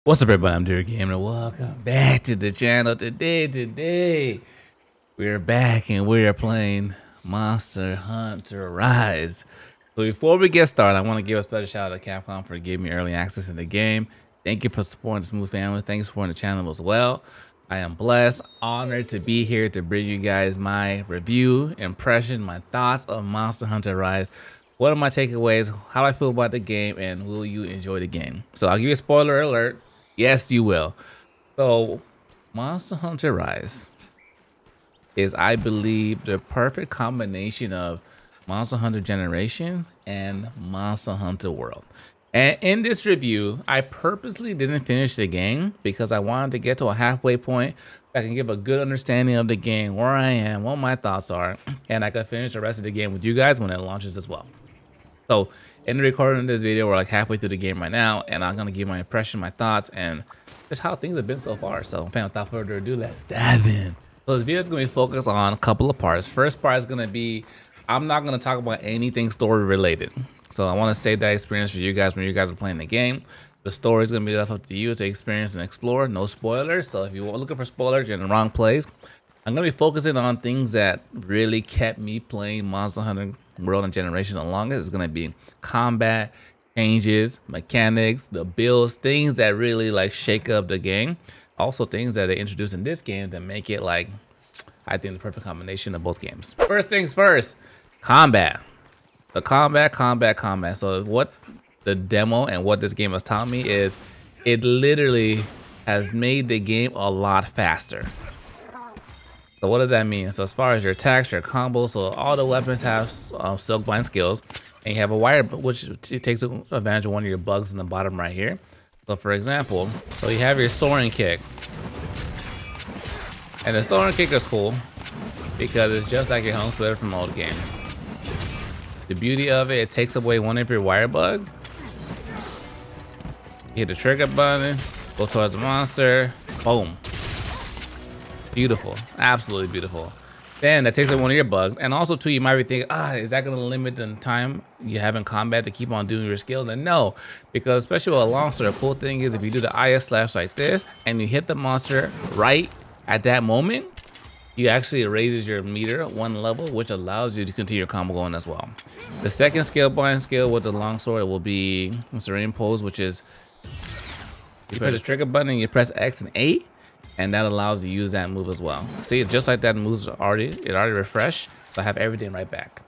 What's up, everybody? I'm Derek Gamer. Welcome back to the channel. Today we're back and we are playing Monster Hunter Rise. So before we get started, I want to give a special shout out to Capcom for giving me early access to the game. Thank you for supporting the Smooth family. Thanks for supporting the channel as well. I am blessed, honored to be here to bring you guys my review, impression, my thoughts of Monster Hunter Rise. What are my takeaways? How I feel about the game, and will you enjoy the game? So I'll give you a spoiler alert. Yes, you will. So, Monster Hunter Rise is, I believe, the perfect combination of Monster Hunter Generation and Monster Hunter World. And in this review, I purposely didn't finish the game because I wanted to get to a halfway point that can give a good understanding of the game, where I am, what my thoughts are, and I could finish the rest of the game with you guys when it launches as well. So, in the recording of this video, we're like halfway through the game right now, and I'm gonna give my impression, my thoughts, and just how things have been so far. So, without further ado, let's dive in. So this video is gonna be focused on a couple of parts. First part is gonna be, I'm not gonna talk about anything story related. So I want to save that experience for you guys when you guys are playing the game. The story is gonna be left up to you to experience and explore. No spoilers. So if you're looking for spoilers, you're in the wrong place. I'm gonna be focusing on things that really kept me playing Monster Hunter World and Generation the longest. It's gonna be combat, changes, mechanics, the builds, things that really like shake up the game. Also things that they introduce in this game that make it like, I think, the perfect combination of both games. First things first, combat. The combat. So what the demo and what this game has taught me is it literally has made the game a lot faster. So what does that mean? So as far as your attacks, your combos, so all the weapons have silkbind skills, and you have a wire, which takes advantage of one of your bugs in the bottom right here. So for example, so you have your soaring kick, and the soaring kick is cool because it's just like your home splitter from old games. The beauty of it, it takes away one of your wire bug. You hit the trigger button, go towards the monster, boom. Beautiful, absolutely beautiful. Then that takes away one of your bugs, and also too, you might be thinking, is that going to limit the time you have in combat to keep on doing your skills? And no, because especially with a longsword, the cool thing is if you do the IS slash like this and you hit the monster right at that moment, you actually raises your meter one level, which allows you to continue your combo going as well. The second bind skill with the longsword will be Serene Pose, which is you press the trigger button and you press X and A, and that allows you to use that move as well. See, just like that moves already refreshed, so I have everything right back.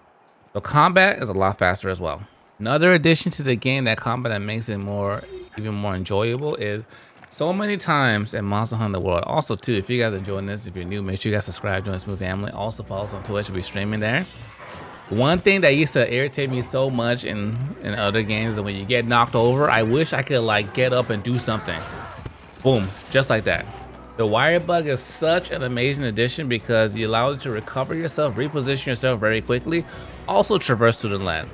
So combat is a lot faster as well. Another addition to the game, that combat that makes it even more enjoyable, is so many times in Monster Hunter World. Also too, if you guys are enjoying this, if you're new, make sure you guys subscribe, join the Smooth family. Also follow us on Twitch, we'll be streaming there. One thing that used to irritate me so much in other games is when you get knocked over, I wish I could like get up and do something. Boom, just like that. The wire bug is such an amazing addition because it allows you to recover yourself, reposition yourself very quickly, also traverse through the land.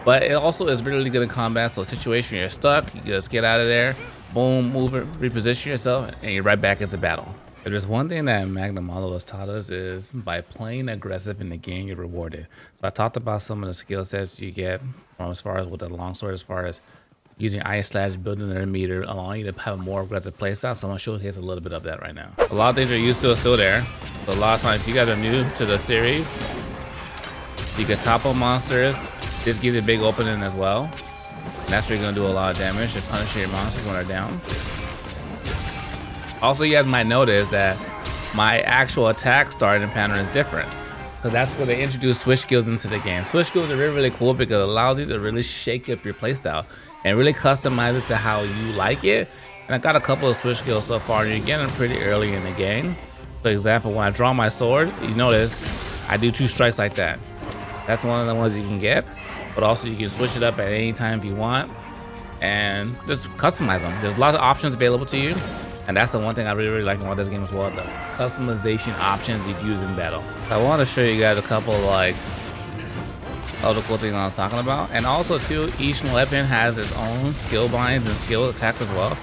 But it also is really good in combat, so situation you're stuck, you just get out of there, boom, move it, reposition yourself, and you're right back into battle. If there's one thing that Magnum Model has taught us is by playing aggressive in the game, you're rewarded. So I talked about some of the skill sets you get from as far as with the longsword, as far as using IS slash, building their meter, allowing you to have a more aggressive playstyle. So I'm gonna showcase a little bit of that right now. A lot of things you're used to are still there. So a lot of times, if you guys are new to the series, you can topple monsters. This gives you a big opening as well. And that's where you're gonna do a lot of damage and punish your monsters when they're down. Also, you guys might notice that my actual attack starting pattern is different, because that's where they introduce switch skills into the game. Switch skills are really cool because it allows you to really shake up your playstyle and really customize it to how you like it. And I got a couple of switch skills so far, and you're getting pretty early in the game. For example, when I draw my sword, you notice I do 2 strikes like that. That's one of the ones you can get, but also you can switch it up at any time if you want and just customize them. There's a lot of options available to you, and that's the one thing I really like about this game as well, the customization options you can use in battle. I want to show you guys a couple like other cool things I was talking about. And also too, each weapon has its own skill binds and skill attacks as well,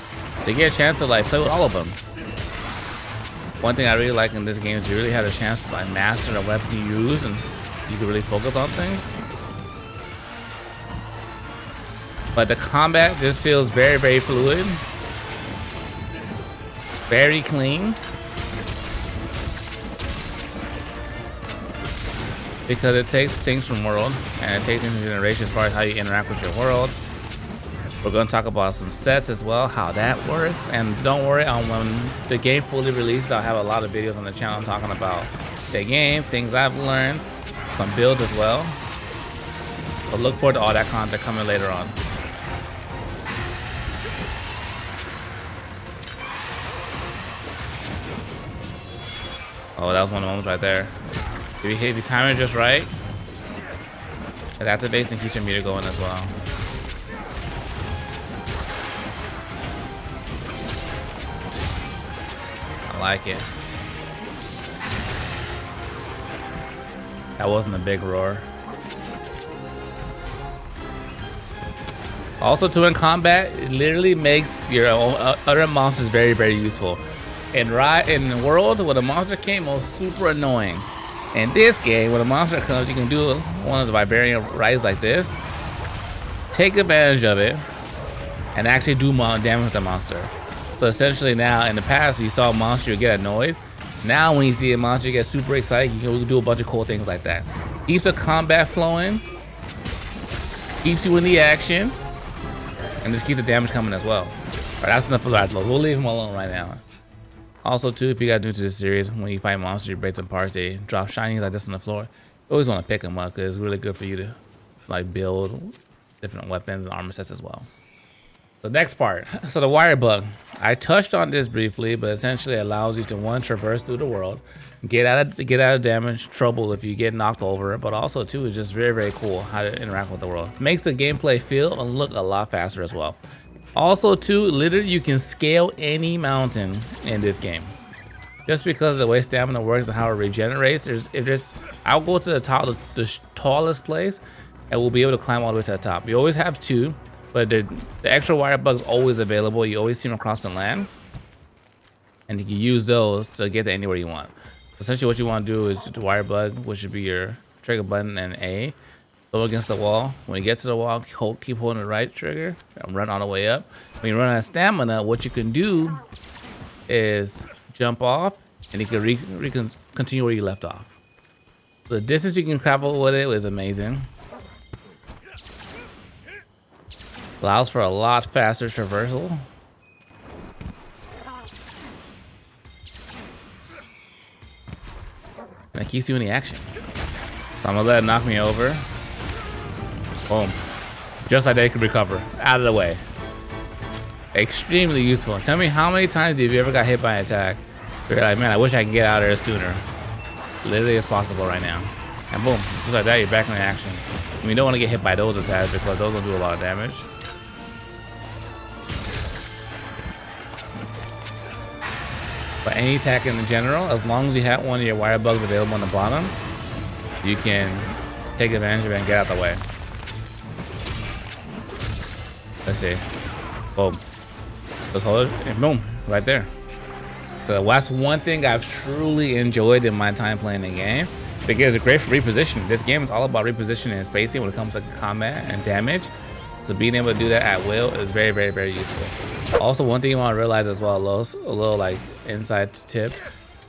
so you get a chance to like play with all of them. One thing I really like in this game is you really have a chance to like master the weapon you use, and you can really focus on things. But the combat just feels very fluid. Very clean. Because it takes things from world and it takes into generation as far as how you interact with your world. We're going to talk about some sets as well, how that works. And don't worry, when the game fully releases, I'll have a lot of videos on the channel talking about the game, things I've learned, some builds as well. So look forward to all that content coming later on. Oh, that was one of the moments right there. If you hit the timer just right, it activates and keeps your meter going as well. I like it. That wasn't a big roar. Also, too, in combat, it literally makes your other monsters very, very useful. In the world, when a monster came, it was super annoying. In this game, when a monster comes, you can do one of the Vibarian rides like this. Take advantage of it and actually do damage with the monster. So essentially now, in the past, you saw a monster, you get annoyed. Now when you see a monster, you get super excited. You can do a bunch of cool things like that. Keeps the combat flowing. Keeps you in the action. And just keeps the damage coming as well. Alright, that's enough for that. We'll leave him alone right now. Also, too, if you guys new to this series, when you fight monsters, you break some parts, they drop shinies like this on the floor. You always want to pick them up because it's really good for you to like build different weapons and armor sets as well. The next part, so the wire bug. I touched on this briefly, but essentially it allows you to one, traverse through the world, get out of damage, trouble if you get knocked over, but also too, it's just very, very cool how to interact with the world. Makes the gameplay feel and look a lot faster as well. Also too, literally you can scale any mountain in this game. Just because of the way stamina works and how it regenerates, I'll go to the top, the tallest place, and we'll be able to climb all the way to the top. You always have two, but the extra wire bug's always available. You always see them across the land, and you can use those to get to anywhere you want. Essentially what you want to do is the wire bug, which would be your trigger button and A. Go against the wall. When you get to the wall, keep holding the right trigger and run all the way up. When you run out of stamina, what you can do is jump off and you can continue where you left off. The distance you can travel with it is amazing. Allows for a lot faster traversal. And it keeps you in the action. So I'm gonna let it knock me over. Boom. Just like they can recover. Out of the way. Extremely useful. Tell me how many times have you ever got hit by an attack? You're like, man, I wish I could get out of there sooner. Literally it's possible right now. And boom, just like that, you're back in action. And you don't want to get hit by those attacks because those will do a lot of damage. But any attack in general, as long as you have one of your wire bugs available on the bottom, you can take advantage of it and get out of the way. Let's see. Boom. Just hold it and boom, right there. So that's one thing I've truly enjoyed in my time playing the game, because it's great for repositioning. This game is all about repositioning and spacing when it comes to combat and damage. So being able to do that at will is very, very, very useful. Also, one thing you want to realize as well, a little like inside tip,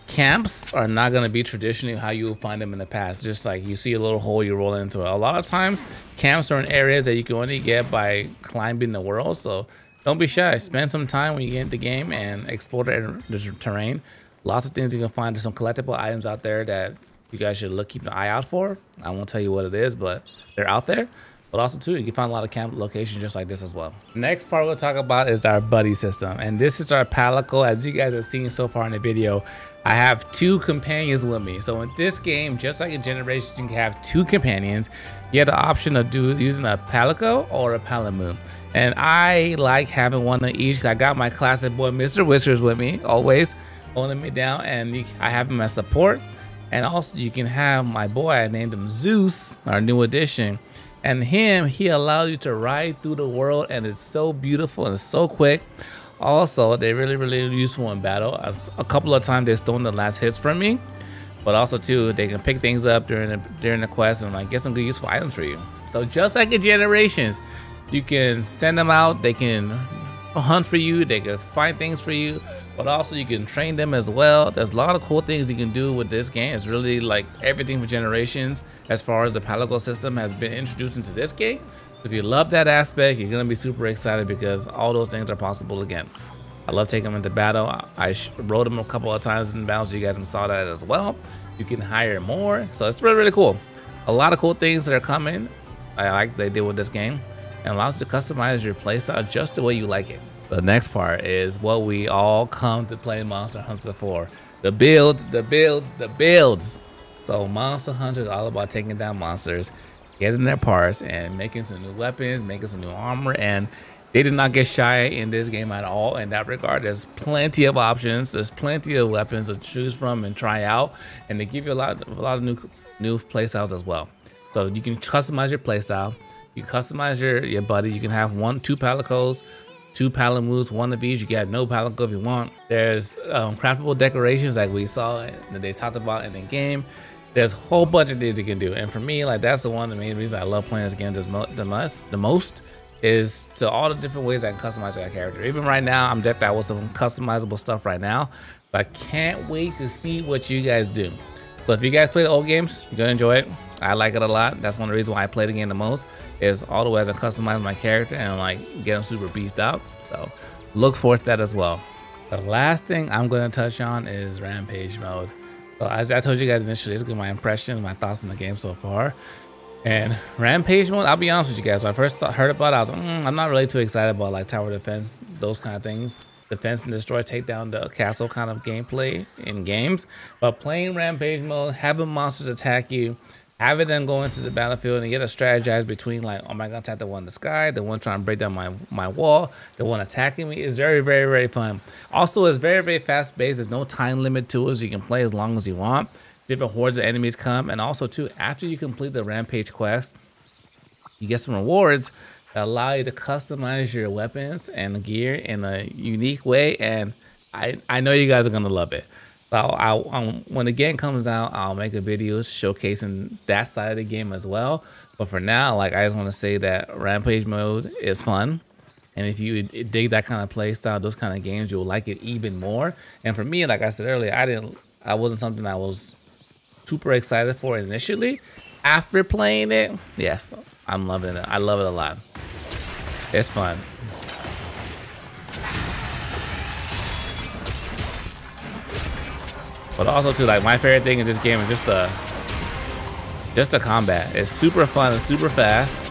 camps are not going to be traditionally how you will find them in the past. Just like you see a little hole, you roll into it. A lot of times, camps are in areas that you can only get by climbing the world. So don't be shy. Spend some time when you get into the game and explore the terrain. Lots of things you can find. There's some collectible items out there that you guys should keep an eye out for. I won't tell you what it is, but they're out there. But also too, you can find a lot of camp locations just like this as well. Next part we'll talk about is our buddy system. And this is our palico. As you guys have seen so far in the video, I have 2 companions with me. So in this game, just like in Generation, you can have 2 companions. You have the option of using a palico or a palamu. And I like having one of each. I got my classic boy, Mr. Whiskers, with me, always holding me down. And I have him as support. And also you can have my boy, I named him Zeus, our new addition. And he allows you to ride through the world, and it's so beautiful and so quick. Also, they're really, really useful in battle. A couple of times they've stolen the last hits from me, but also too, they can pick things up during the quest and like get some good useful items for you. So just like in Generations, you can send them out. They can hunt for you, they can find things for you, but also you can train them as well. There's a lot of cool things you can do with this game. It's really like everything for generations as far as the palico system has been introduced into this game. If you love that aspect, you're gonna be super excited because all those things are possible again. I love taking them into battle. I rode them a couple of times in battle, so you guys saw that as well. You can hire more, so it's really, really cool. A lot of cool things that are coming. I like they did with this game, and allows you to customize your playstyle just the way you like it. The next part is what we all come to play Monster Hunter for: the builds, the builds, the builds. So Monster Hunter is all about taking down monsters, getting their parts, and making some new weapons, making some new armor, and they did not get shy in this game at all in that regard. There's plenty of options. There's plenty of weapons to choose from and try out, and they give you a lot of new playstyles as well. So you can customize your playstyle. You customize your buddy. You can have 2 palicos, 2 palamoos, 1 of each. You can have no palico if you want. There's craftable decorations like we saw that they talked about in the game. There's a whole bunch of things you can do, and for me, like that's the main reason I love playing this game the most. Is to all the different ways I can customize that character. Even right now, I'm decked out with some customizable stuff right now, but I can't wait to see what you guys do. So if you guys play the old games, you're gonna enjoy it. I like it a lot. That's one of the reasons why I play the game the most, is all the ways I customize my character and like get them super beefed out. So look forward to that as well. The last thing I'm gonna touch on is Rampage Mode. So as I told you guys initially, it's my impressions, my thoughts on the game so far. And Rampage Mode, I'll be honest with you guys, when I first heard about it, I was like, I'm not really too excited about like tower defense, those kind of things. Defense and destroy, take down the castle kind of gameplay in games. But playing Rampage Mode, having monsters attack you, having them go into the battlefield and you get to strategize between like, oh my god, attack the one in the sky, the one trying to break down my wall, the one attacking me, is very, very, very fun. Also, it's very, very fast paced. There's no time limit to it, so you can play as long as you want. Different hordes of enemies come, and also too, after you complete the Rampage quest, you get some rewards that allow you to customize your weapons and gear in a unique way, and I know you guys are gonna love it. So when the game comes out, I'll make a video showcasing that side of the game as well. But for now, like, I just want to say that Rampage Mode is fun, and if you dig that kind of play style, those kind of games, you'll like it even more. And for me, like I said earlier, I wasn't something I was super excited for initially. After playing it, yes, I'm loving it. I love it a lot. It's fun. But also too, like, my favorite thing in this game is just the combat. It's super fun and super fast.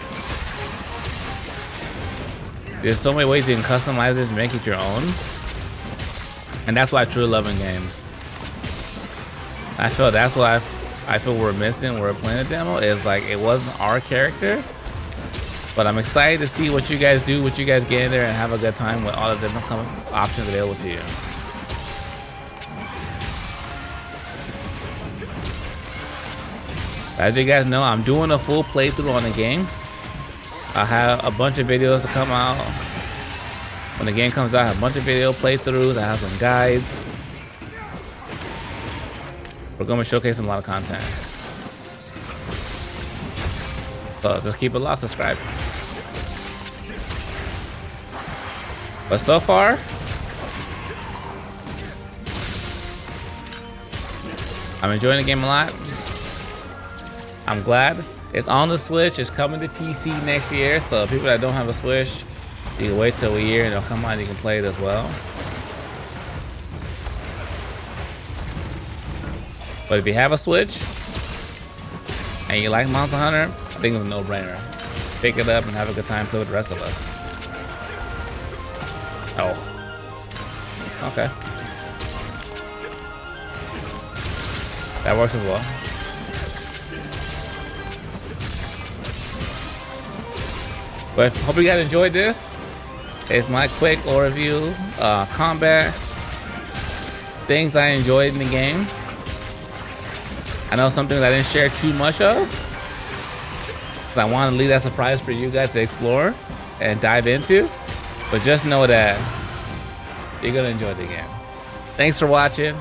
There's so many ways you can customize it and make it your own, and that's what I truly love in games. I feel that's what I feel we're missing when we're playing the demo, is like it wasn't our character. But I'm excited to see what you guys do, what you guys get in there and have a good time with all the different options available to you. As you guys know, I'm doing a full playthrough on the game. I have a bunch of videos to come out. When the game comes out, I have a bunch of video playthroughs. I have some guides. We're going to showcase a lot of content. So just keep it locked, subscribe. But so far, I'm enjoying the game a lot. I'm glad it's on the Switch. It's coming to PC next year. So people that don't have a Switch, you can wait till a year and it'll come out and you can play it as well. But if you have a Switch and you like Monster Hunter, I think it's a no-brainer. Pick it up and have a good time, play with the rest of us. Oh. Okay. That works as well. But hope you guys enjoyed this. It's my quick overview, combat, things I enjoyed in the game. I know some things I didn't share too much of, but I want to leave that surprise for you guys to explore and dive into. But just know that you're gonna enjoy the game. Thanks for watching.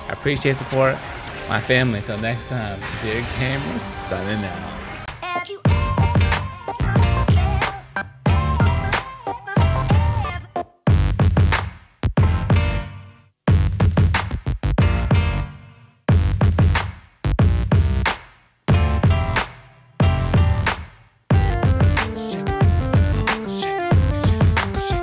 I appreciate support. My family. Until next time, dear gamers, signing out.